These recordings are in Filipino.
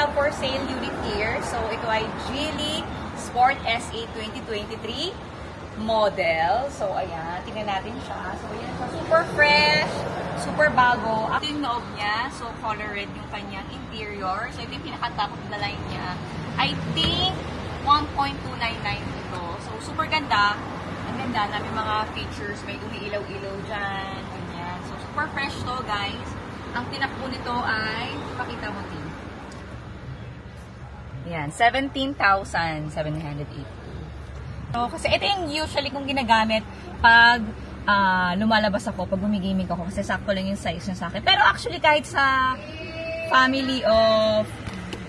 have for sale unit here. So, ito ay Geely Sport SA 2023 model. So, ayan. Tingnan natin siya. So, ayan siya. Super fresh. Super bago. Ito yung loob niya. So, color red yung kanyang interior. So, ito yung pinaka-top of the line niya. I think 1.299 ito. So, super ganda. Ang ganda na may mga features. May umiilaw-ilaw dyan. Ganyan. So, super fresh to, guys. Ang tinakbo nito ay, pakita mo din. Ayan, 17,780. So, kasi ito yung usually kong ginagamit pag lumalabas ako, pag gumigaming ako, kasi sakto lang yung size niya sa akin. Pero actually, kahit sa family of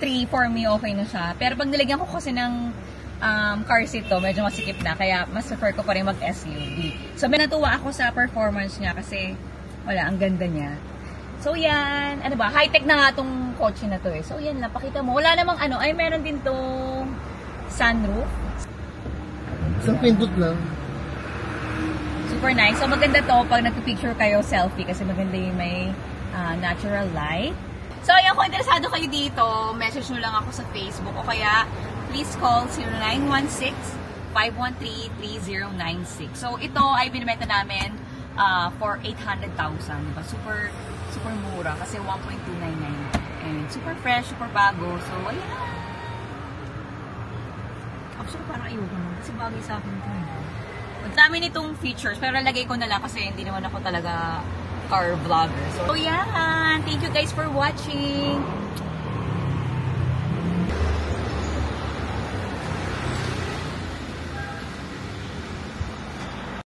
3, for me, okay na siya. Pero pag nilagyan ko kasi ng car seat to, medyo masikip na, kaya mas prefer ko pa rin mag-SUV. So, may natuwa ako sa performance niya kasi, wala, ang ganda niya. So, yan. Ano ba? High-tech na nga itong kotse na to eh. So, yan. Napakita mo. Wala namang ano. Ay, meron din tong sunroof. Isang pindot lang. Super nice. So, maganda to pag nagpipicture kayo selfie kasi maganda yung may natural light. So, ayan, kung interesado kayo dito, message nyo lang ako sa Facebook o kaya please call 0916-513-3096. So, ito ay binibenta namin for 800,000. Diba? Super mura kasi 1.299. And super fresh, super bago. So, ayan. Actually, parang ayoko mo. Kasi bagay sa akin ito. Ang dami nitong features, pero lagay ko na lang kasi hindi naman ako talaga car vlogger. So, yan. Thank you guys for watching.